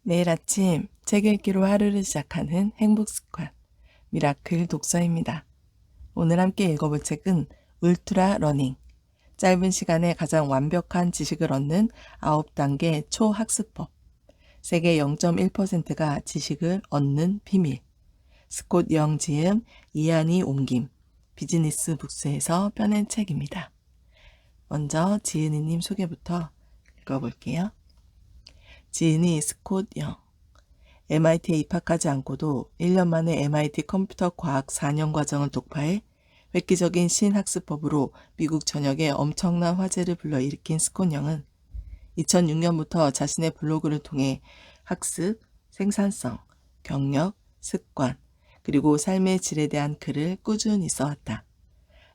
매일 아침 책 읽기로 하루를 시작하는 행복 습관, 미라클 독서입니다. 오늘 함께 읽어볼 책은 울트라 러닝, 짧은 시간에 가장 완벽한 지식을 얻는 9단계 초학습법, 세계 0.1%가 지식을 얻는 비밀, 스콧 영 지음, 이한이 옮김, 비즈니스 북스에서 펴낸 책입니다. 먼저 지은이님 소개부터 읽어볼게요. 지은이 스콧 영. MIT에 입학하지 않고도 1년 만에 MIT 컴퓨터 과학 4년 과정을 독파해 획기적인 신학습법으로 미국 전역에 엄청난 화제를 불러일으킨 스콧 영은 2006년부터 자신의 블로그를 통해 학습, 생산성, 경력, 습관, 그리고 삶의 질에 대한 글을 꾸준히 써왔다.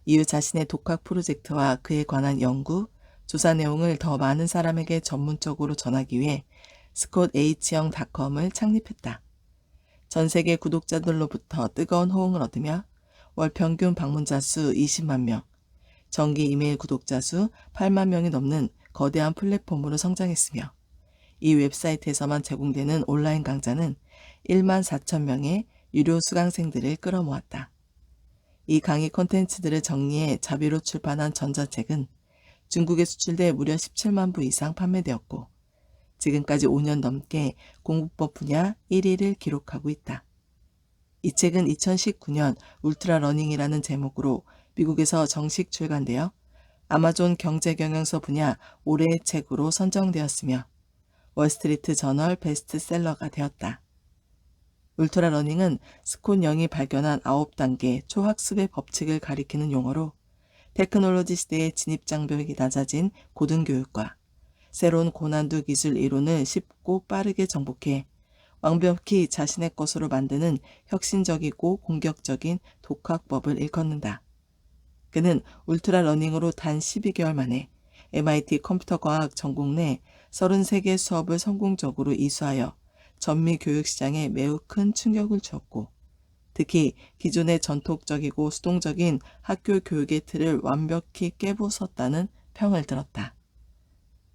이후 자신의 독학 프로젝트와 그에 관한 연구, 조사 내용을 더 많은 사람에게 전문적으로 전하기 위해 scottHyoung.com을 창립했다. 전 세계 구독자들로부터 뜨거운 호응을 얻으며 월 평균 방문자 수 20만 명, 정기 이메일 구독자 수 8만 명이 넘는 거대한 플랫폼으로 성장했으며 이 웹사이트에서만 제공되는 온라인 강좌는 1만 4천 명의 유료 수강생들을 끌어모았다. 이 강의 콘텐츠들을 정리해 자비로 출판한 전자책은 중국에 수출돼 무려 17만 부 이상 판매되었고 지금까지 5년 넘게 공부법 분야 1위를 기록하고 있다. 이 책은 2019년 울트라 러닝이라는 제목으로 미국에서 정식 출간되어 아마존 경제경영서 분야 올해의 책으로 선정되었으며 월스트리트 저널 베스트셀러가 되었다. 울트라 러닝은 스콧 영이 발견한 9단계 초학습의 법칙을 가리키는 용어로 테크놀로지 시대의 진입장벽이 낮아진 고등교육과 새로운 고난도 기술 이론을 쉽고 빠르게 정복해 완벽히 자신의 것으로 만드는 혁신적이고 공격적인 독학법을 일컫는다. 그는 울트라 러닝으로 단 12개월 만에 MIT 컴퓨터과학 전공 내 33개 수업을 성공적으로 이수하여 전미 교육 시장에 매우 큰 충격을 주었고 특히 기존의 전통적이고 수동적인 학교 교육의 틀을 완벽히 깨부쉈다는 평을 들었다.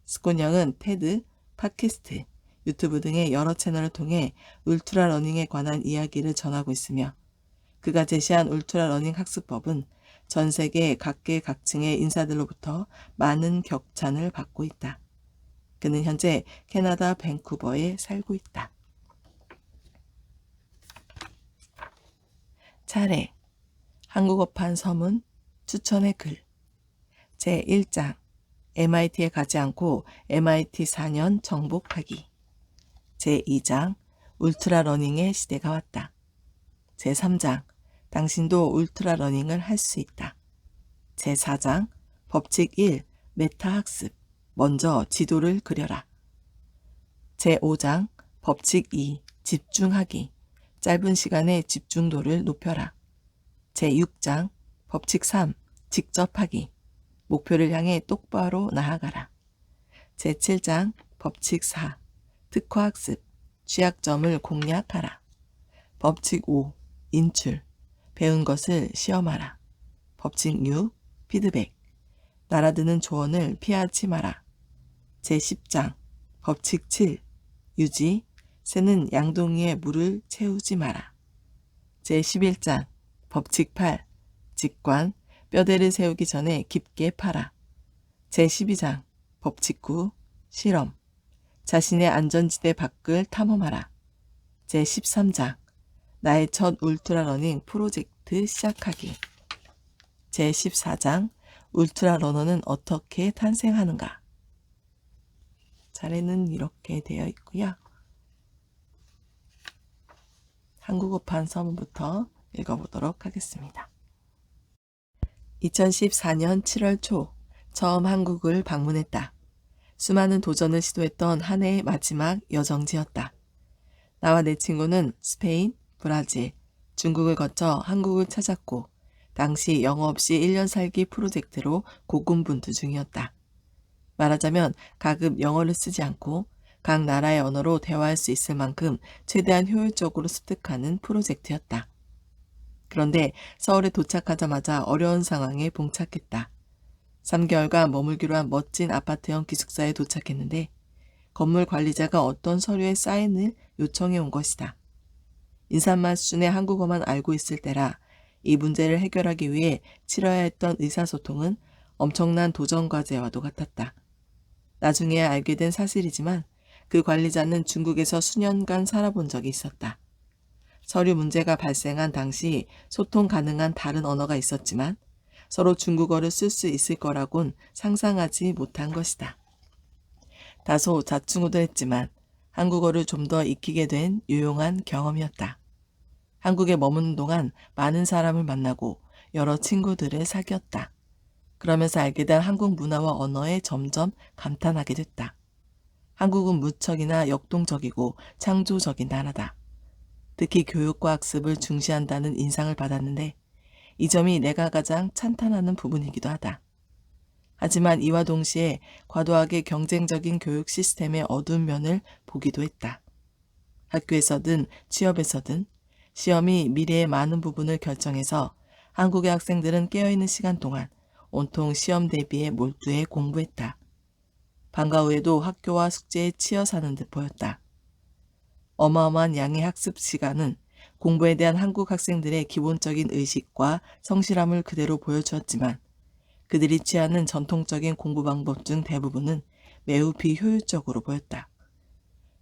스콧 영은 테드, 팟캐스트, 유튜브 등의 여러 채널을 통해 울트라 러닝에 관한 이야기를 전하고 있으며 그가 제시한 울트라 러닝 학습법은 전 세계 각계각층의 인사들로부터 많은 격찬을 받고 있다. 그는 현재 캐나다 밴쿠버에 살고 있다. 차례, 한국어판 서문, 추천의 글 제1장 MIT에 가지 않고 MIT 4년 정복하기 제2장 울트라 러닝의 시대가 왔다. 제3장 당신도 울트라 러닝을 할 수 있다. 제4장 법칙 1 메타 학습 먼저 지도를 그려라. 제5장 법칙 2 집중하기 짧은 시간에 집중도를 높여라. 제6장 법칙 3 직접 하기 목표를 향해 똑바로 나아가라. 제7장 법칙 4 특화학습 취약점을 공략하라. 법칙 5 인출 배운 것을 시험하라. 법칙 6 피드백 날아드는 조언을 피하지 마라. 제10장 법칙 7 유지 새는 양동이에 물을 채우지 마라. 제11장 법칙 8 직관 뼈대를 세우기 전에 깊게 파라. 제12장 법칙 9 실험 자신의 안전지대 밖을 탐험하라. 제13장 나의 첫 울트라 러닝 프로젝트 시작하기 제14장 울트라 러너는 어떻게 탄생하는가. 차례는 이렇게 되어 있고요. 한국어판 서문부터 읽어보도록 하겠습니다. 2014년 7월 초 처음 한국을 방문했다. 수많은 도전을 시도했던 한 해의 마지막 여정지였다. 나와 내 친구는 스페인, 브라질, 중국을 거쳐 한국을 찾았고 당시 영어 없이 1년 살기 프로젝트로 고군분투 중이었다. 말하자면 가급 영어를 쓰지 않고 각 나라의 언어로 대화할 수 있을 만큼 최대한 효율적으로 습득하는 프로젝트였다. 그런데 서울에 도착하자마자 어려운 상황에 봉착했다. 3개월간 머물기로 한 멋진 아파트형 기숙사에 도착했는데 건물 관리자가 어떤 서류에 사인을 요청해 온 것이다. 인사말 수준의 한국어만 알고 있을 때라 이 문제를 해결하기 위해 치러야 했던 의사소통은 엄청난 도전과제와도 같았다. 나중에야 알게 된 사실이지만 그 관리자는 중국에서 수년간 살아본 적이 있었다. 서류 문제가 발생한 당시 소통 가능한 다른 언어가 있었지만 서로 중국어를 쓸 수 있을 거라곤 상상하지 못한 것이다. 다소 자충우돌했지만 한국어를 좀 더 익히게 된 유용한 경험이었다. 한국에 머무는 동안 많은 사람을 만나고 여러 친구들을 사귀었다. 그러면서 알게 된 한국 문화와 언어에 점점 감탄하게 됐다. 한국은 무척이나 역동적이고 창조적인 나라다. 특히 교육과 학습을 중시한다는 인상을 받았는데 이 점이 내가 가장 찬탄하는 부분이기도 하다. 하지만 이와 동시에 과도하게 경쟁적인 교육 시스템의 어두운 면을 보기도 했다. 학교에서든 취업에서든 시험이 미래의 많은 부분을 결정해서 한국의 학생들은 깨어있는 시간 동안 온통 시험 대비에 몰두해 공부했다. 방과 후에도 학교와 숙제에 치여 사는 듯 보였다. 어마어마한 양의 학습 시간은 공부에 대한 한국 학생들의 기본적인 의식과 성실함을 그대로 보여주었지만 그들이 취하는 전통적인 공부 방법 중 대부분은 매우 비효율적으로 보였다.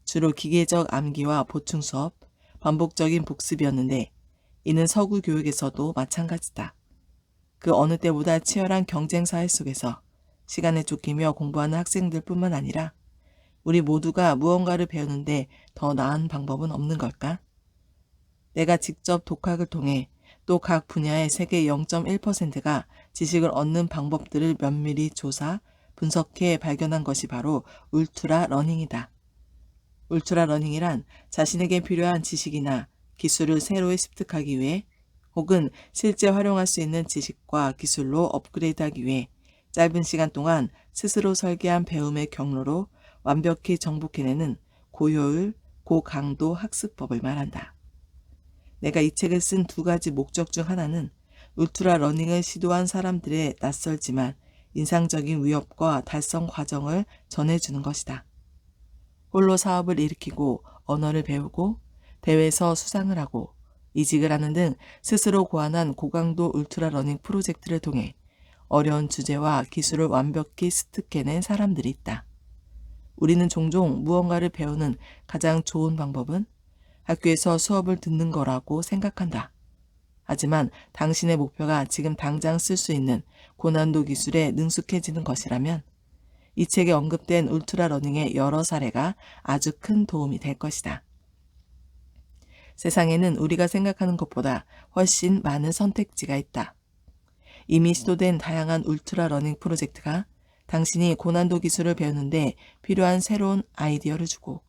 주로 기계적 암기와 보충 수업, 반복적인 복습이었는데 이는 서구 교육에서도 마찬가지다. 그 어느 때보다 치열한 경쟁 사회 속에서 시간에 쫓기며 공부하는 학생들뿐만 아니라 우리 모두가 무언가를 배우는데 더 나은 방법은 없는 걸까? 내가 직접 독학을 통해 또 각 분야의 세계 0.1%가 지식을 얻는 방법들을 면밀히 조사, 분석해 발견한 것이 바로 울트라 러닝이다. 울트라 러닝이란 자신에게 필요한 지식이나 기술을 새로 습득하기 위해 혹은 실제 활용할 수 있는 지식과 기술로 업그레이드하기 위해 짧은 시간 동안 스스로 설계한 배움의 경로로 완벽히 정복해내는 고효율, 고강도 학습법을 말한다. 내가 이 책을 쓴 두 가지 목적 중 하나는 울트라 러닝을 시도한 사람들의 낯설지만 인상적인 위협과 달성 과정을 전해주는 것이다. 홀로 사업을 일으키고 언어를 배우고 대회에서 수상을 하고 이직을 하는 등 스스로 고안한 고강도 울트라 러닝 프로젝트를 통해 어려운 주제와 기술을 완벽히 습득해낸 사람들이 있다. 우리는 종종 무언가를 배우는 가장 좋은 방법은 학교에서 수업을 듣는 거라고 생각한다. 하지만 당신의 목표가 지금 당장 쓸 수 있는 고난도 기술에 능숙해지는 것이라면 이 책에 언급된 울트라 러닝의 여러 사례가 아주 큰 도움이 될 것이다. 세상에는 우리가 생각하는 것보다 훨씬 많은 선택지가 있다. 이미 시도된 다양한 울트라 러닝 프로젝트가 당신이 고난도 기술을 배우는데 필요한 새로운 아이디어를 주고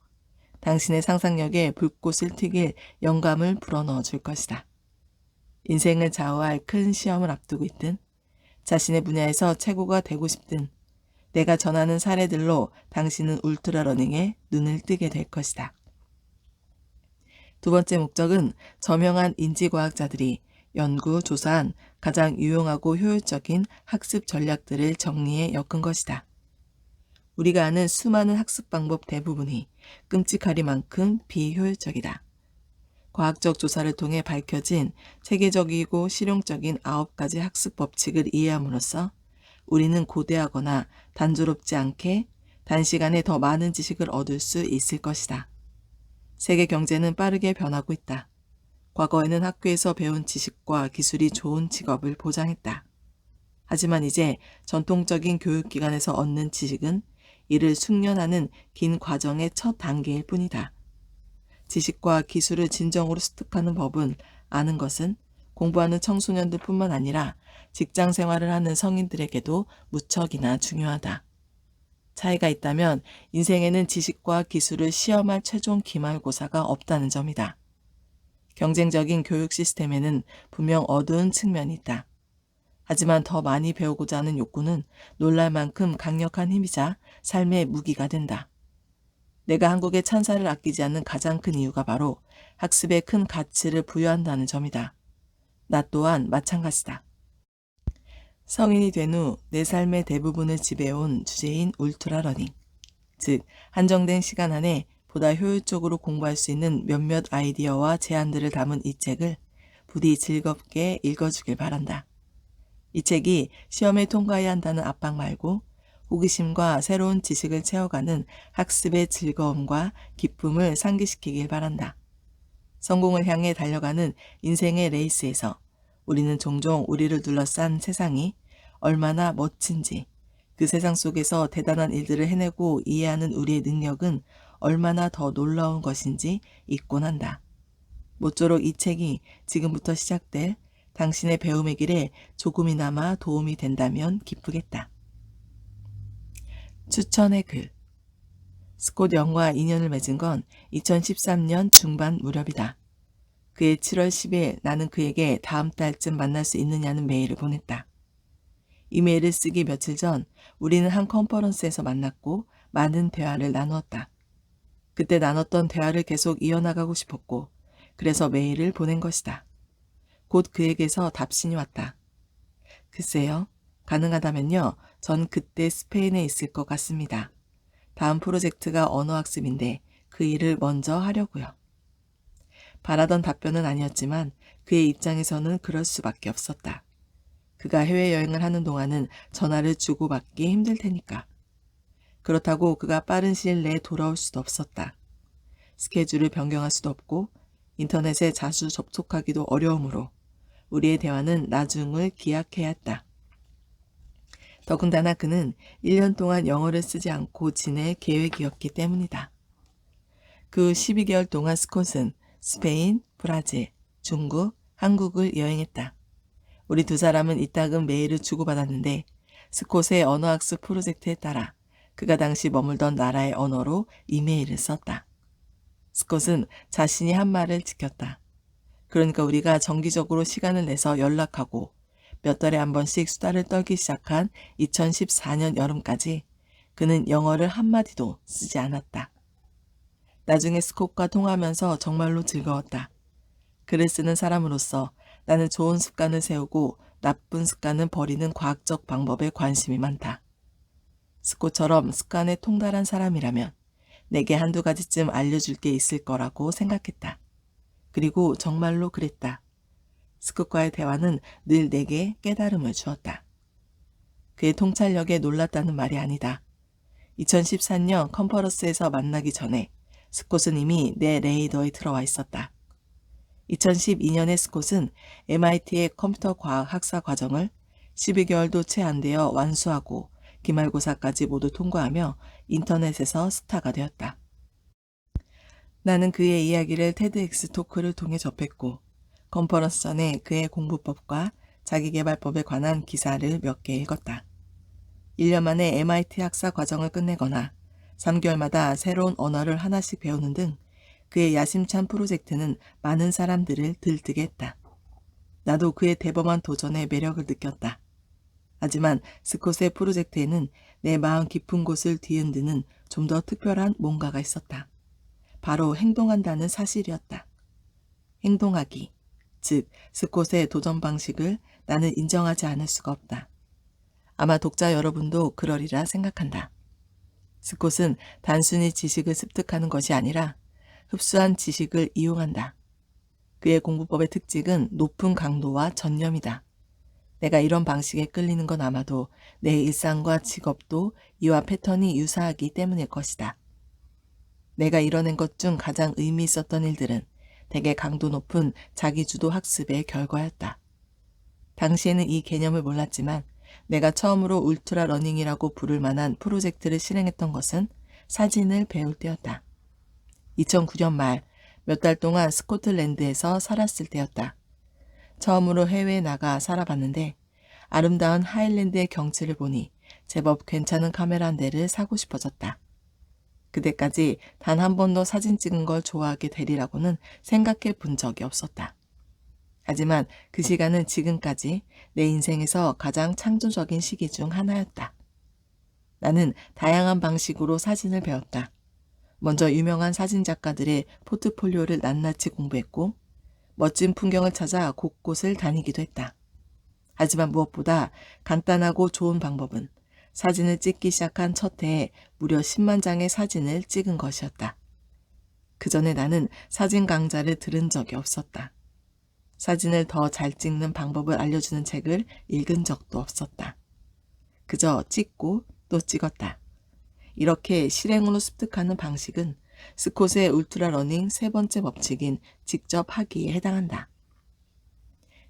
당신의 상상력에 불꽃을 튀길 영감을 불어넣어 줄 것이다. 인생을 좌우할 큰 시험을 앞두고 있든 자신의 분야에서 최고가 되고 싶든 내가 전하는 사례들로 당신은 울트라 러닝에 눈을 뜨게 될 것이다. 두 번째 목적은 저명한 인지과학자들이 연구, 조사한 가장 유용하고 효율적인 학습 전략들을 정리해 엮은 것이다. 우리가 아는 수많은 학습 방법 대부분이 끔찍하리만큼 비효율적이다. 과학적 조사를 통해 밝혀진 체계적이고 실용적인 9가지 학습 법칙을 이해함으로써 우리는 고대하거나 단조롭지 않게 단시간에 더 많은 지식을 얻을 수 있을 것이다. 세계 경제는 빠르게 변하고 있다. 과거에는 학교에서 배운 지식과 기술이 좋은 직업을 보장했다. 하지만 이제 전통적인 교육기관에서 얻는 지식은 이를 숙련하는 긴 과정의 첫 단계일 뿐이다. 지식과 기술을 진정으로 습득하는 법은 아는 것은 공부하는 청소년들뿐만 아니라 직장 생활을 하는 성인들에게도 무척이나 중요하다. 차이가 있다면 인생에는 지식과 기술을 시험할 최종 기말고사가 없다는 점이다. 경쟁적인 교육 시스템에는 분명 어두운 측면이 있다. 하지만 더 많이 배우고자 하는 욕구는 놀랄 만큼 강력한 힘이자 삶의 무기가 된다. 내가 한국의 찬사를 아끼지 않는 가장 큰 이유가 바로 학습에 큰 가치를 부여한다는 점이다. 나 또한 마찬가지다. 성인이 된 후 내 삶의 대부분을 지배해온 주제인 울트라 러닝. 즉 한정된 시간 안에 보다 효율적으로 공부할 수 있는 몇몇 아이디어와 제안들을 담은 이 책을 부디 즐겁게 읽어주길 바란다. 이 책이 시험에 통과해야 한다는 압박 말고 호기심과 새로운 지식을 채워가는 학습의 즐거움과 기쁨을 상기시키길 바란다. 성공을 향해 달려가는 인생의 레이스에서 우리는 종종 우리를 둘러싼 세상이 얼마나 멋진지, 그 세상 속에서 대단한 일들을 해내고 이해하는 우리의 능력은 얼마나 더 놀라운 것인지 잊곤 한다. 모쪼록 이 책이 지금부터 시작될 당신의 배움의 길에 조금이나마 도움이 된다면 기쁘겠다. 추천의 글. 스콧 영과 인연을 맺은 건 2013년 중반 무렵이다. 그해 7월 10일 나는 그에게 다음 달쯤 만날 수 있느냐는 메일을 보냈다. 이 메일을 쓰기 며칠 전 우리는 한 컨퍼런스에서 만났고 많은 대화를 나누었다. 그때 나눴던 대화를 계속 이어나가고 싶었고 그래서 메일을 보낸 것이다. 곧 그에게서 답신이 왔다. 글쎄요. 가능하다면요. 전 그때 스페인에 있을 것 같습니다. 다음 프로젝트가 언어학습인데 그 일을 먼저 하려고요. 바라던 답변은 아니었지만 그의 입장에서는 그럴 수밖에 없었다. 그가 해외여행을 하는 동안은 전화를 주고받기 힘들 테니까. 그렇다고 그가 빠른 시일 내에 돌아올 수도 없었다. 스케줄을 변경할 수도 없고 인터넷에 자주 접속하기도 어려우므로 우리의 대화는 나중을 기약해야 했다. 더군다나 그는 1년 동안 영어를 쓰지 않고 지낼 계획이었기 때문이다. 그 12개월 동안 스콧은 스페인, 브라질, 중국, 한국을 여행했다. 우리 두 사람은 이따금 메일을 주고받았는데 스콧의 언어학습 프로젝트에 따라 그가 당시 머물던 나라의 언어로 이메일을 썼다. 스콧은 자신이 한 말을 지켰다. 그러니까 우리가 정기적으로 시간을 내서 연락하고 몇 달에 한 번씩 수다를 떨기 시작한 2014년 여름까지 그는 영어를 한마디도 쓰지 않았다. 나중에 스콧과 통화하면서 정말로 즐거웠다. 글을 쓰는 사람으로서 나는 좋은 습관을 세우고 나쁜 습관은 버리는 과학적 방법에 관심이 많다. 스콧처럼 습관에 통달한 사람이라면 내게 한두 가지쯤 알려줄 게 있을 거라고 생각했다. 그리고 정말로 그랬다. 스콧과의 대화는 늘 내게 깨달음을 주었다. 그의 통찰력에 놀랐다는 말이 아니다. 2014년 컨퍼런스에서 만나기 전에 스콧은 이미 내 레이더에 들어와 있었다. 2012년에 스콧은 MIT의 컴퓨터 과학 학사 과정을 12개월도 채 안 되어 완수하고 기말고사까지 모두 통과하며 인터넷에서 스타가 되었다. 나는 그의 이야기를 테드엑스 토크를 통해 접했고 컨퍼런스 전에 그의 공부법과 자기계발법에 관한 기사를 몇 개 읽었다. 1년 만에 MIT 학사 과정을 끝내거나 3개월마다 새로운 언어를 하나씩 배우는 등 그의 야심찬 프로젝트는 많은 사람들을 들뜨게 했다. 나도 그의 대범한 도전에 매력을 느꼈다. 하지만 스콧의 프로젝트에는 내 마음 깊은 곳을 뒤흔드는 좀 더 특별한 뭔가가 있었다. 바로 행동한다는 사실이었다. 행동하기, 즉 스콧의 도전 방식을 나는 인정하지 않을 수가 없다. 아마 독자 여러분도 그러리라 생각한다. 스콧은 단순히 지식을 습득하는 것이 아니라 흡수한 지식을 이용한다. 그의 공부법의 특징은 높은 강도와 전념이다. 내가 이런 방식에 끌리는 건 아마도 내 일상과 직업도 이와 패턴이 유사하기 때문일 것이다. 내가 이뤄낸 것 중 가장 의미 있었던 일들은 대개 강도 높은 자기주도 학습의 결과였다. 당시에는 이 개념을 몰랐지만 내가 처음으로 울트라 러닝이라고 부를 만한 프로젝트를 실행했던 것은 사진을 배울 때였다. 2009년 말 몇 달 동안 스코틀랜드에서 살았을 때였다. 처음으로 해외에 나가 살아봤는데 아름다운 하일랜드의 경치를 보니 제법 괜찮은 카메라 한 대를 사고 싶어졌다. 그때까지 단 한 번도 사진 찍은 걸 좋아하게 되리라고는 생각해 본 적이 없었다. 하지만 그 시간은 지금까지 내 인생에서 가장 창조적인 시기 중 하나였다. 나는 다양한 방식으로 사진을 배웠다. 먼저 유명한 사진작가들의 포트폴리오를 낱낱이 공부했고 멋진 풍경을 찾아 곳곳을 다니기도 했다. 하지만 무엇보다 간단하고 좋은 방법은 사진을 찍기 시작한 첫 해에 무려 10만 장의 사진을 찍은 것이었다. 그 전에 나는 사진 강좌를 들은 적이 없었다. 사진을 더 잘 찍는 방법을 알려주는 책을 읽은 적도 없었다. 그저 찍고 또 찍었다. 이렇게 실행으로 습득하는 방식은 스콧의 울트라 러닝 세 번째 법칙인 직접 하기에 해당한다.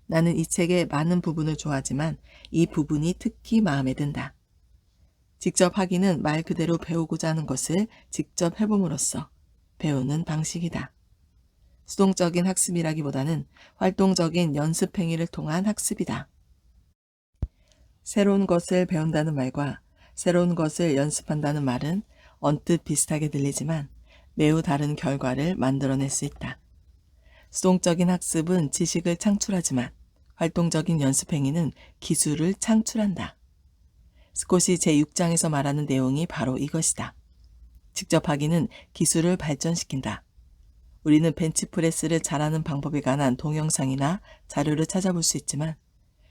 나는 이 책의 많은 부분을 좋아하지만 이 부분이 특히 마음에 든다. 직접 하기는 말 그대로 배우고자 하는 것을 직접 해봄으로써 배우는 방식이다. 수동적인 학습이라기보다는 활동적인 연습 행위를 통한 학습이다. 새로운 것을 배운다는 말과 새로운 것을 연습한다는 말은 언뜻 비슷하게 들리지만 매우 다른 결과를 만들어낼 수 있다. 수동적인 학습은 지식을 창출하지만 활동적인 연습 행위는 기술을 창출한다. 스콧이 제6장에서 말하는 내용이 바로 이것이다. 직접 하기는 기술을 발전시킨다. 우리는 벤치프레스를 잘하는 방법에 관한 동영상이나 자료를 찾아볼 수 있지만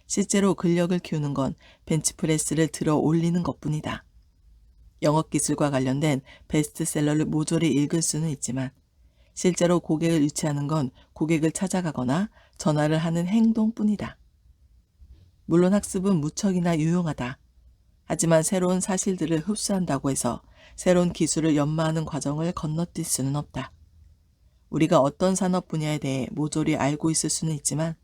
실제로 근력을 키우는 건 벤치프레스를 들어 올리는 것뿐이다. 영업기술과 관련된 베스트셀러를 모조리 읽을 수는 있지만 실제로 고객을 유치하는 건 고객을 찾아가거나 전화를 하는 행동뿐이다. 물론 학습은 무척이나 유용하다. 하지만 새로운 사실들을 흡수한다고 해서 새로운 기술을 연마하는 과정을 건너뛸 수는 없다. 우리가 어떤 산업 분야에 대해 모조리 알고 있을 수는 있지만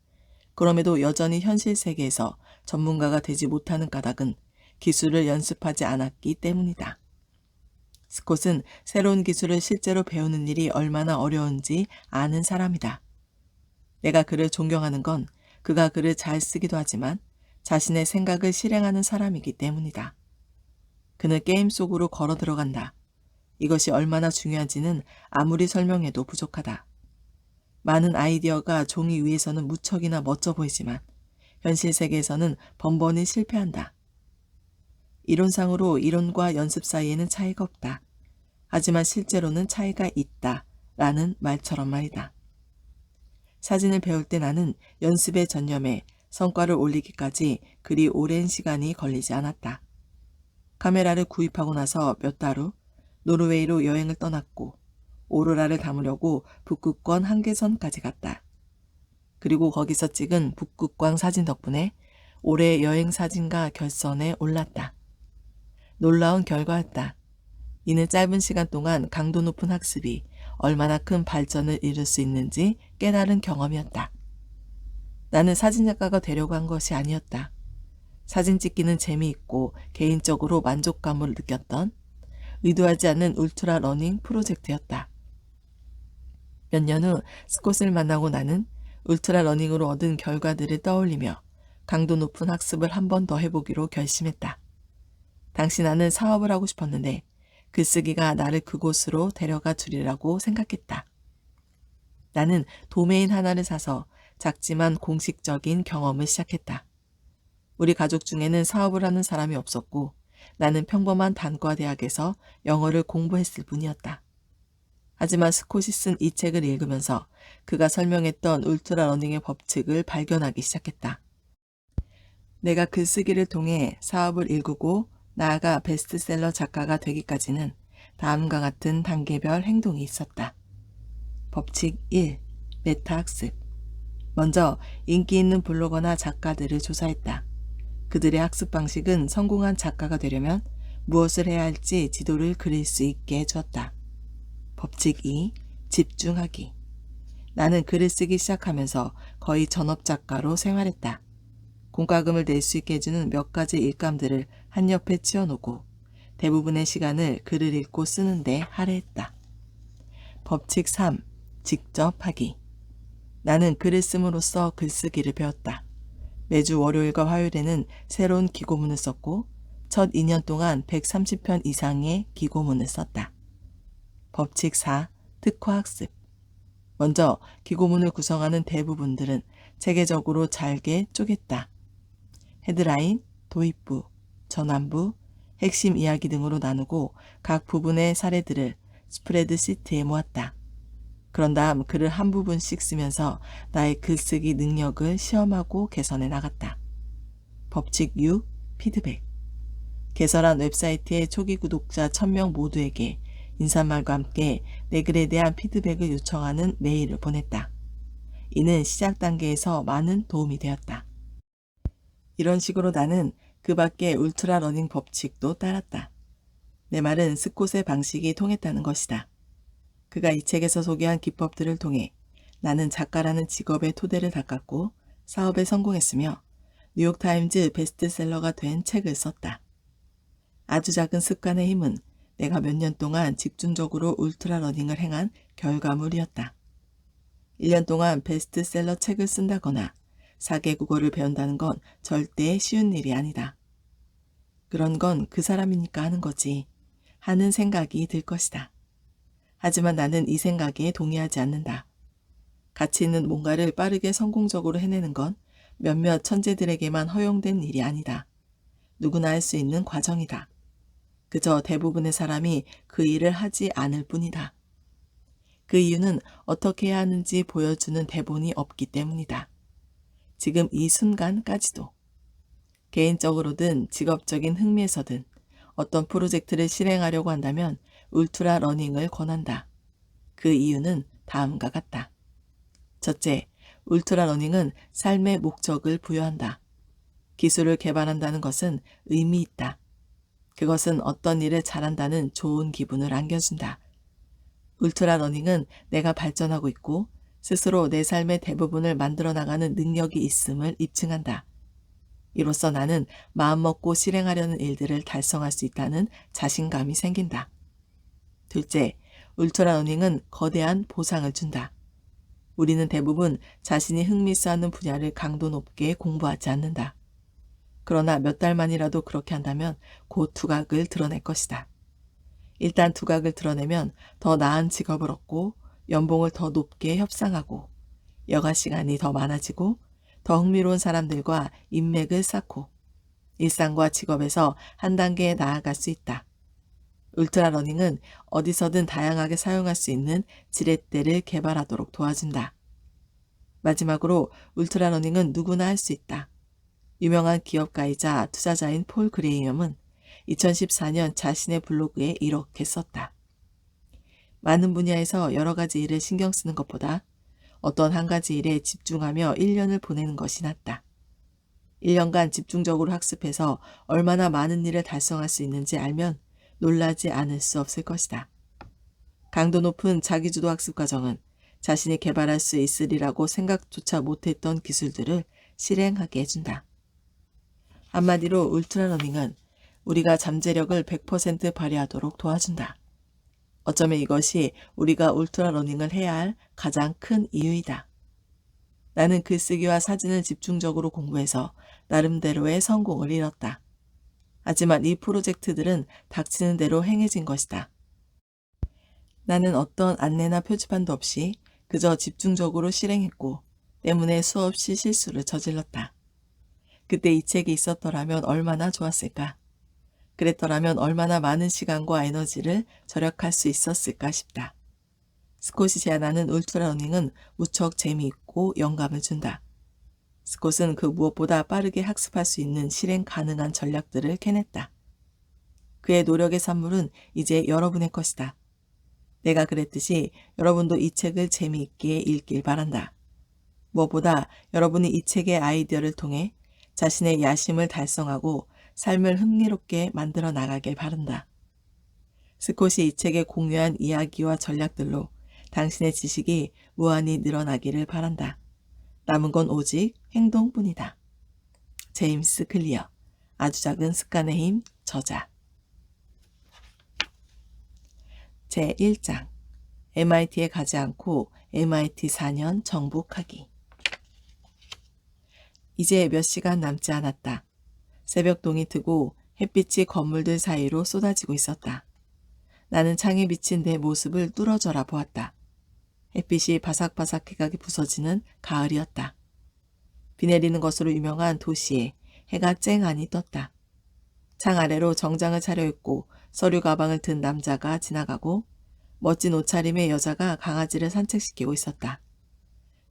그럼에도 여전히 현실 세계에서 전문가가 되지 못하는 까닭은 기술을 연습하지 않았기 때문이다. 스콧은 새로운 기술을 실제로 배우는 일이 얼마나 어려운지 아는 사람이다. 내가 그를 존경하는 건 그가 글을 잘 쓰기도 하지만 자신의 생각을 실행하는 사람이기 때문이다. 그는 게임 속으로 걸어 들어간다. 이것이 얼마나 중요한지는 아무리 설명해도 부족하다. 많은 아이디어가 종이 위에서는 무척이나 멋져 보이지만 현실 세계에서는 번번이 실패한다. 이론상으로 이론과 연습 사이에는 차이가 없다. 하지만 실제로는 차이가 있다. 라는 말처럼 말이다. 사진을 배울 때 나는 연습에 전념해 성과를 올리기까지 그리 오랜 시간이 걸리지 않았다. 카메라를 구입하고 나서 몇 달 후 노르웨이로 여행을 떠났고 오로라를 담으려고 북극권 한계선까지 갔다. 그리고 거기서 찍은 북극광 사진 덕분에 올해 여행 사진가 결선에 올랐다. 놀라운 결과였다. 이는 짧은 시간 동안 강도 높은 학습이 얼마나 큰 발전을 이룰 수 있는지 깨달은 경험이었다. 나는 사진작가가 되려고 한 것이 아니었다. 사진 찍기는 재미있고 개인적으로 만족감을 느꼈던 의도하지 않는 울트라 러닝 프로젝트였다. 몇 년 후 스콧을 만나고 나는 울트라 러닝으로 얻은 결과들을 떠올리며 강도 높은 학습을 한 번 더 해보기로 결심했다. 당시 나는 사업을 하고 싶었는데 글쓰기가 나를 그곳으로 데려가 주리라고 생각했다. 나는 도메인 하나를 사서 작지만 공식적인 경험을 시작했다. 우리 가족 중에는 사업을 하는 사람이 없었고 나는 평범한 단과 대학에서 영어를 공부했을 뿐이었다. 하지만 스콧이 쓴 이 책을 읽으면서 그가 설명했던 울트라 러닝의 법칙을 발견하기 시작했다. 내가 글쓰기를 통해 사업을 일구고 나아가 베스트셀러 작가가 되기까지는 다음과 같은 단계별 행동이 있었다. 법칙 1. 메타학습. 먼저 인기 있는 블로거나 작가들을 조사했다. 그들의 학습 방식은 성공한 작가가 되려면 무엇을 해야 할지 지도를 그릴 수 있게 해주었다. 법칙 2. 집중하기. 나는 글을 쓰기 시작하면서 거의 전업작가로 생활했다. 공과금을 낼 수 있게 해주는 몇 가지 일감들을 한 옆에 치워놓고 대부분의 시간을 글을 읽고 쓰는데 할애했다. 법칙 3. 직접 하기. 나는 글을 씀으로써 글쓰기를 배웠다. 매주 월요일과 화요일에는 새로운 기고문을 썼고 첫 2년 동안 130편 이상의 기고문을 썼다. 법칙 4. 특화학습. 먼저 기고문을 구성하는 대부분들은 체계적으로 잘게 쪼갰다. 헤드라인, 도입부, 전환부, 핵심 이야기 등으로 나누고 각 부분의 사례들을 스프레드시트에 모았다. 그런 다음 글을 한 부분씩 쓰면서 나의 글쓰기 능력을 시험하고 개선해 나갔다. 법칙 6. 피드백. 개설한 웹사이트의 초기 구독자 1000명 모두에게 인사말과 함께 내 글에 대한 피드백을 요청하는 메일을 보냈다. 이는 시작 단계에서 많은 도움이 되었다. 이런 식으로 나는 그 밖의 울트라 러닝 법칙도 따랐다. 내 말은 스콧의 방식이 통했다는 것이다. 그가 이 책에서 소개한 기법들을 통해 나는 작가라는 직업의 토대를 닦았고 사업에 성공했으며 뉴욕타임즈 베스트셀러가 된 책을 썼다. 아주 작은 습관의 힘은 내가 몇 년 동안 집중적으로 울트라 러닝을 행한 결과물이었다. 1년 동안 베스트셀러 책을 쓴다거나 4개 국어를 배운다는 건 절대 쉬운 일이 아니다. 그런 건 그 사람이니까 하는 거지 하는 생각이 들 것이다. 하지만 나는 이 생각에 동의하지 않는다. 가치 있는 뭔가를 빠르게 성공적으로 해내는 건 몇몇 천재들에게만 허용된 일이 아니다. 누구나 할 수 있는 과정이다. 그저 대부분의 사람이 그 일을 하지 않을 뿐이다. 그 이유는 어떻게 해야 하는지 보여주는 대본이 없기 때문이다. 지금 이 순간까지도. 개인적으로든 직업적인 흥미에서든 어떤 프로젝트를 실행하려고 한다면 울트라 러닝을 권한다. 그 이유는 다음과 같다. 첫째, 울트라 러닝은 삶의 목적을 부여한다. 기술을 개발한다는 것은 의미 있다. 그것은 어떤 일을 잘한다는 좋은 기분을 안겨준다. 울트라 러닝은 내가 발전하고 있고 스스로 내 삶의 대부분을 만들어 나가는 능력이 있음을 입증한다. 이로써 나는 마음먹고 실행하려는 일들을 달성할 수 있다는 자신감이 생긴다. 둘째, 울트라 러닝은 거대한 보상을 준다. 우리는 대부분 자신이 흥미있어하는 분야를 강도 높게 공부하지 않는다. 그러나 몇 달만이라도 그렇게 한다면 곧 두각을 드러낼 것이다. 일단 두각을 드러내면 더 나은 직업을 얻고 연봉을 더 높게 협상하고 여가 시간이 더 많아지고 더 흥미로운 사람들과 인맥을 쌓고 일상과 직업에서 한 단계 나아갈 수 있다. 울트라 러닝은 어디서든 다양하게 사용할 수 있는 지렛대를 개발하도록 도와준다. 마지막으로 울트라 러닝은 누구나 할 수 있다. 유명한 기업가이자 투자자인 폴 그레이엄은 2014년 자신의 블로그에 이렇게 썼다. 많은 분야에서 여러 가지 일을 신경 쓰는 것보다 어떤 한 가지 일에 집중하며 1년을 보내는 것이 낫다. 1년간 집중적으로 학습해서 얼마나 많은 일을 달성할 수 있는지 알면 놀라지 않을 수 없을 것이다. 강도 높은 자기주도 학습 과정은 자신이 개발할 수 있으리라고 생각조차 못했던 기술들을 실행하게 해준다. 한마디로 울트라 러닝은 우리가 잠재력을 100% 발휘하도록 도와준다. 어쩌면 이것이 우리가 울트라 러닝을 해야 할 가장 큰 이유이다. 나는 글쓰기와 사진을 집중적으로 공부해서 나름대로의 성공을 이뤘다. 하지만 이 프로젝트들은 닥치는 대로 행해진 것이다. 나는 어떤 안내나 표지판도 없이 그저 집중적으로 실행했고 때문에 수없이 실수를 저질렀다. 그때 이 책이 있었더라면 얼마나 좋았을까? 그랬더라면 얼마나 많은 시간과 에너지를 절약할 수 있었을까 싶다. 스콧이 제안하는 울트라 러닝은 무척 재미있고 영감을 준다. 스콧은 그 무엇보다 빠르게 학습할 수 있는 실행 가능한 전략들을 캐냈다. 그의 노력의 산물은 이제 여러분의 것이다. 내가 그랬듯이 여러분도 이 책을 재미있게 읽길 바란다. 무엇보다 여러분이 이 책의 아이디어를 통해 자신의 야심을 달성하고 삶을 흥미롭게 만들어 나가길 바란다. 스콧이 이 책에 공유한 이야기와 전략들로 당신의 지식이 무한히 늘어나기를 바란다. 남은 건 오직 행동뿐이다. 제임스 클리어, 아주 작은 습관의 힘, 저자. 제1장, MIT에 가지 않고 MIT 4년 정복하기. 이제 몇 시간 남지 않았다. 새벽동이 트고 햇빛이 건물들 사이로 쏟아지고 있었다. 나는 창에 비친 내 모습을 뚫어져라 보았다. 햇빛이 바삭바삭하게 부서지는 가을이었다. 비 내리는 것으로 유명한 도시에 해가 쨍하니 떴다. 창 아래로 정장을 차려입고 서류 가방을 든 남자가 지나가고 멋진 옷차림의 여자가 강아지를 산책시키고 있었다.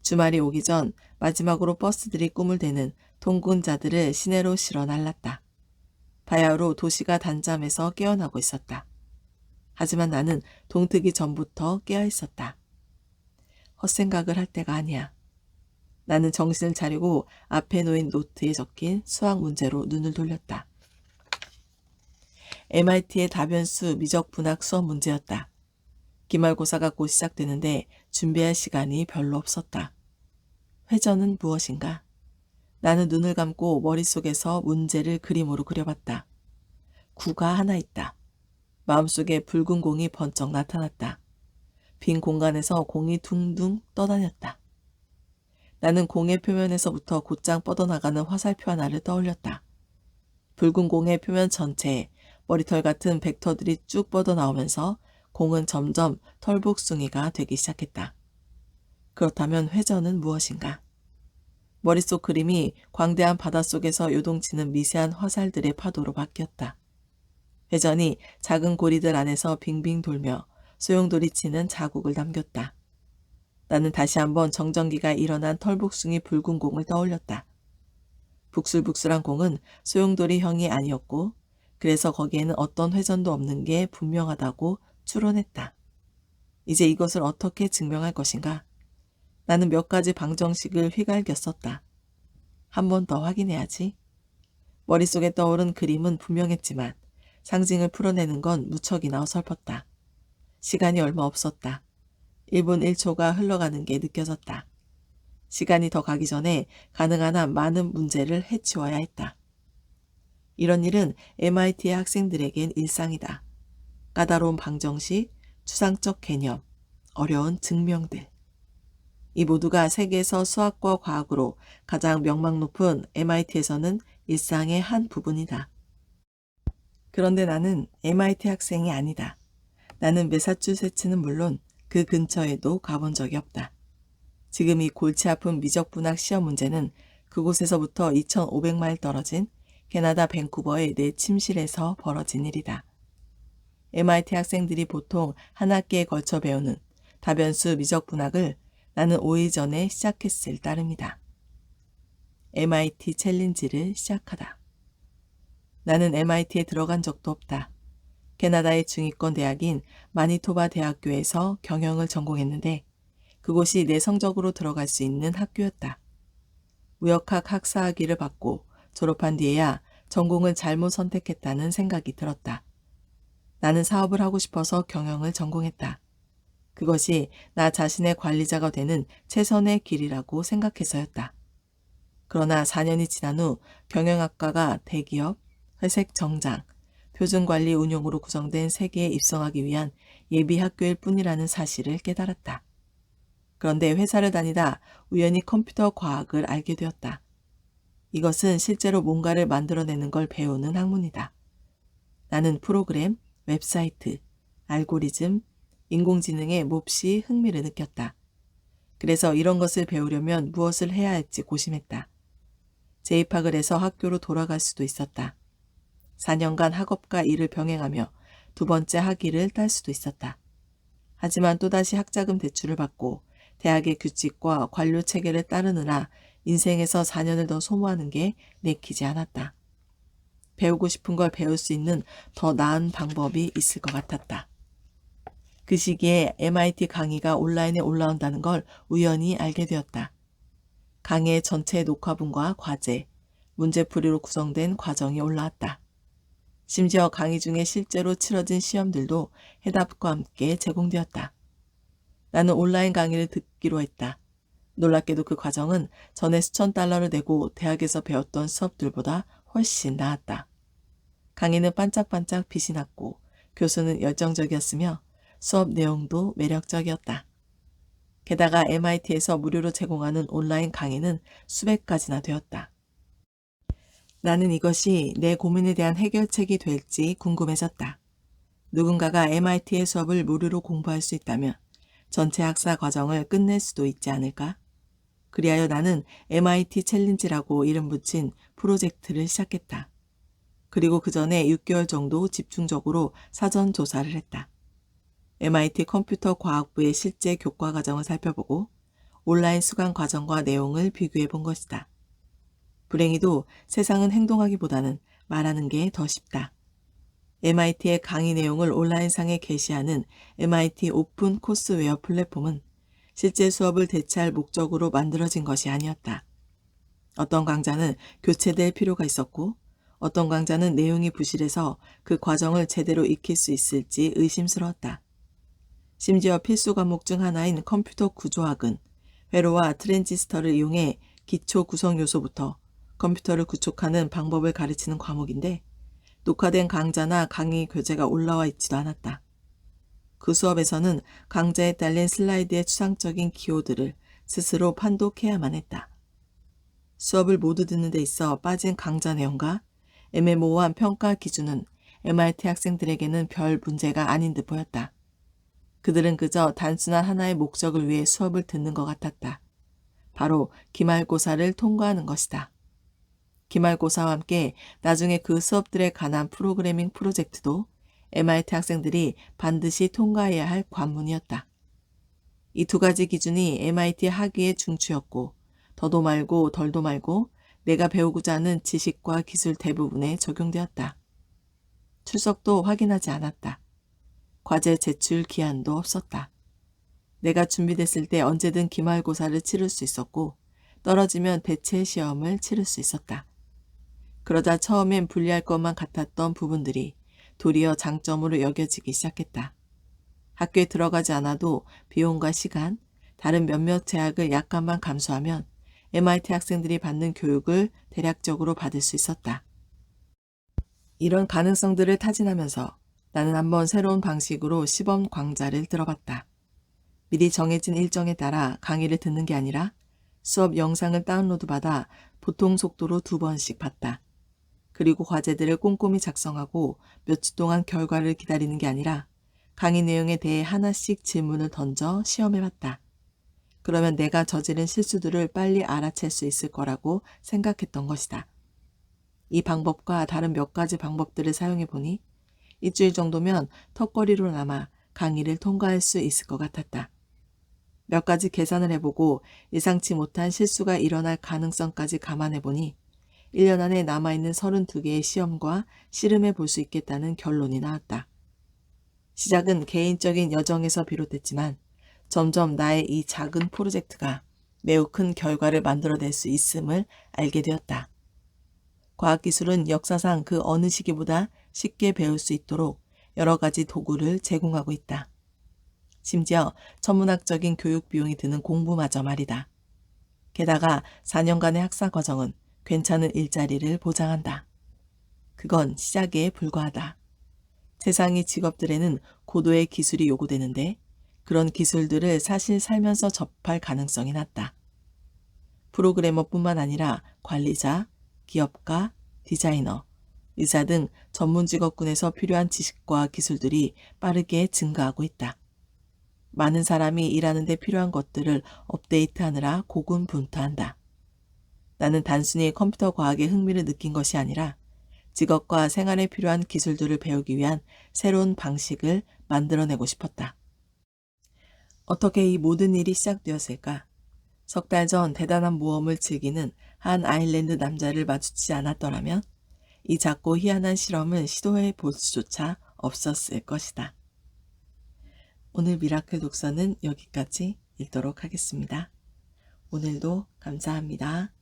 주말이 오기 전 마지막으로 버스들이 꿈을 대는 통근자들을 시내로 실어 날랐다. 바야흐로 도시가 단잠에서 깨어나고 있었다. 하지만 나는 동트기 전부터 깨어 있었다. 헛생각을 할 때가 아니야. 나는 정신을 차리고 앞에 놓인 노트에 적힌 수학 문제로 눈을 돌렸다. MIT의 다변수 미적분학 수업 문제였다. 기말고사가 곧 시작되는데 준비할 시간이 별로 없었다. 회전은 무엇인가? 나는 눈을 감고 머릿속에서 문제를 그림으로 그려봤다. 구가 하나 있다. 마음속에 붉은 공이 번쩍 나타났다. 빈 공간에서 공이 둥둥 떠다녔다. 나는 공의 표면에서부터 곧장 뻗어나가는 화살표 하나를 떠올렸다. 붉은 공의 표면 전체에 머리털 같은 벡터들이 쭉 뻗어나오면서 공은 점점 털복숭이가 되기 시작했다. 그렇다면 회전은 무엇인가? 머릿속 그림이 광대한 바닷속에서 요동치는 미세한 화살들의 파도로 바뀌었다. 회전이 작은 고리들 안에서 빙빙 돌며 소용돌이 치는 자국을 남겼다. 나는 다시 한번 정전기가 일어난 털복숭이 붉은 공을 떠올렸다. 북슬북슬한 공은 소용돌이형이 아니었고 그래서 거기에는 어떤 회전도 없는 게 분명하다고 추론했다. 이제 이것을 어떻게 증명할 것인가? 나는 몇 가지 방정식을 휘갈겼었다. 한 번 더 확인해야지. 머릿속에 떠오른 그림은 분명했지만 상징을 풀어내는 건 무척이나 어설펐다. 시간이 얼마 없었다. 1분 1초가 흘러가는 게 느껴졌다. 시간이 더 가기 전에 가능한 한 많은 문제를 해치워야 했다. 이런 일은 MIT의 학생들에겐 일상이다. 까다로운 방정식, 추상적 개념, 어려운 증명들. 이 모두가 세계에서 수학과 과학으로 가장 명망 높은 MIT에서는 일상의 한 부분이다. 그런데 나는 MIT 학생이 아니다. 나는 매사추세츠는 물론 그 근처에도 가본 적이 없다. 지금 이 골치 아픈 미적분학 시험 문제는 그곳에서부터 2,500마일 떨어진 캐나다 밴쿠버의 내 침실에서 벌어진 일이다. MIT 학생들이 보통 한 학기에 걸쳐 배우는 다변수 미적분학을 나는 5일 전에 시작했을 따름이다. MIT 챌린지를 시작하다. 나는 MIT에 들어간 적도 없다. 캐나다의 중위권 대학인 마니토바 대학교에서 경영을 전공했는데 그곳이 내 성적으로 들어갈 수 있는 학교였다. 무역학 학사학위를 받고 졸업한 뒤에야 전공을 잘못 선택했다는 생각이 들었다. 나는 사업을 하고 싶어서 경영을 전공했다. 그것이 나 자신의 관리자가 되는 최선의 길이라고 생각해서였다. 그러나 4년이 지난 후 경영학과가 대기업, 회색 정장, 표준관리 운용으로 구성된 세계에 입성하기 위한 예비 학교일 뿐이라는 사실을 깨달았다. 그런데 회사를 다니다 우연히 컴퓨터 과학을 알게 되었다. 이것은 실제로 뭔가를 만들어내는 걸 배우는 학문이다. 나는 프로그램, 웹사이트, 알고리즘, 인공지능에 몹시 흥미를 느꼈다. 그래서 이런 것을 배우려면 무엇을 해야 할지 고심했다. 재입학을 해서 학교로 돌아갈 수도 있었다. 4년간 학업과 일을 병행하며 두 번째 학위를 딸 수도 있었다. 하지만 또다시 학자금 대출을 받고 대학의 규칙과 관료 체계를 따르느라 인생에서 4년을 더 소모하는 게 내키지 않았다. 배우고 싶은 걸 배울 수 있는 더 나은 방법이 있을 것 같았다. 그 시기에 MIT 강의가 온라인에 올라온다는 걸 우연히 알게 되었다. 강의의 전체 녹화본과 과제, 문제풀이로 구성된 과정이 올라왔다. 심지어 강의 중에 실제로 치러진 시험들도 해답과 함께 제공되었다. 나는 온라인 강의를 듣기로 했다. 놀랍게도 그 과정은 전에 수천 달러를 내고 대학에서 배웠던 수업들보다 훨씬 나았다. 강의는 반짝반짝 빛이 났고 교수는 열정적이었으며 수업 내용도 매력적이었다. 게다가 MIT에서 무료로 제공하는 온라인 강의는 수백 가지나 되었다. 나는 이것이 내 고민에 대한 해결책이 될지 궁금해졌다. 누군가가 MIT의 수업을 무료로 공부할 수 있다면 전체 학사 과정을 끝낼 수도 있지 않을까? 그리하여 나는 MIT 챌린지라고 이름 붙인 프로젝트를 시작했다. 그리고 그 전에 6개월 정도 집중적으로 사전 조사를 했다. MIT 컴퓨터 과학부의 실제 교과 과정을 살펴보고 온라인 수강 과정과 내용을 비교해 본 것이다. 불행히도 세상은 행동하기보다는 말하는 게 더 쉽다. MIT의 강의 내용을 온라인상에 게시하는 MIT 오픈 코스웨어 플랫폼은 실제 수업을 대체할 목적으로 만들어진 것이 아니었다. 어떤 강좌는 교체될 필요가 있었고 어떤 강좌는 내용이 부실해서 그 과정을 제대로 익힐 수 있을지 의심스러웠다. 심지어 필수 과목 중 하나인 컴퓨터 구조학은 회로와 트랜지스터를 이용해 기초 구성 요소부터 컴퓨터를 구축하는 방법을 가르치는 과목인데 녹화된 강좌나 강의 교재가 올라와 있지도 않았다. 그 수업에서는 강좌에 딸린 슬라이드의 추상적인 기호들을 스스로 판독해야만 했다. 수업을 모두 듣는 데 있어 빠진 강좌 내용과 애매모호한 평가 기준은 MIT 학생들에게는 별 문제가 아닌 듯 보였다. 그들은 그저 단순한 하나의 목적을 위해 수업을 듣는 것 같았다. 바로 기말고사를 통과하는 것이다. 기말고사와 함께 나중에 그 수업들에 관한 프로그래밍 프로젝트도 MIT 학생들이 반드시 통과해야 할 관문이었다. 이 두 가지 기준이 MIT 학위의 중추였고 더도 말고 덜도 말고 내가 배우고자 하는 지식과 기술 대부분에 적용되었다. 출석도 확인하지 않았다. 과제 제출 기한도 없었다. 내가 준비됐을 때 언제든 기말고사를 치를 수 있었고 떨어지면 대체 시험을 치를 수 있었다. 그러자 처음엔 불리할 것만 같았던 부분들이 도리어 장점으로 여겨지기 시작했다. 학교에 들어가지 않아도 비용과 시간, 다른 몇몇 제약을 약간만 감수하면 MIT 학생들이 받는 교육을 대략적으로 받을 수 있었다. 이런 가능성들을 타진하면서 나는 한번 새로운 방식으로 시범 강좌를 들어봤다. 미리 정해진 일정에 따라 강의를 듣는 게 아니라 수업 영상을 다운로드 받아 보통 속도로 2번씩 봤다. 그리고 과제들을 꼼꼼히 작성하고 몇 주 동안 결과를 기다리는 게 아니라 강의 내용에 대해 하나씩 질문을 던져 시험해봤다. 그러면 내가 저지른 실수들을 빨리 알아챌 수 있을 거라고 생각했던 것이다. 이 방법과 다른 몇 가지 방법들을 사용해보니 일주일 정도면 턱걸이로 남아 강의를 통과할 수 있을 것 같았다. 몇 가지 계산을 해보고 예상치 못한 실수가 일어날 가능성까지 감안해보니 1년 안에 남아있는 32개의 시험과 씨름해 볼 수 있겠다는 결론이 나왔다. 시작은 개인적인 여정에서 비롯됐지만 점점 나의 이 작은 프로젝트가 매우 큰 결과를 만들어낼 수 있음을 알게 되었다. 과학기술은 역사상 그 어느 시기보다 쉽게 배울 수 있도록 여러 가지 도구를 제공하고 있다. 심지어 천문학적인 교육 비용이 드는 공부마저 말이다. 게다가 4년간의 학사 과정은 괜찮은 일자리를 보장한다. 그건 시작에 불과하다. 세상의 직업들에는 고도의 기술이 요구되는데 그런 기술들을 사실 살면서 접할 가능성이 낮다. 프로그래머뿐만 아니라 관리자, 기업가, 디자이너, 의사 등 전문 직업군에서 필요한 지식과 기술들이 빠르게 증가하고 있다. 많은 사람이 일하는 데 필요한 것들을 업데이트하느라 고군분투한다. 나는 단순히 컴퓨터 과학에 흥미를 느낀 것이 아니라 직업과 생활에 필요한 기술들을 배우기 위한 새로운 방식을 만들어내고 싶었다. 어떻게 이 모든 일이 시작되었을까? 석 달 전 대단한 모험을 즐기는 한 아일랜드 남자를 마주치지 않았더라면 이 작고 희한한 실험을 시도해 볼 수조차 없었을 것이다. 오늘 미라클 독서는 여기까지 읽도록 하겠습니다. 오늘도 감사합니다.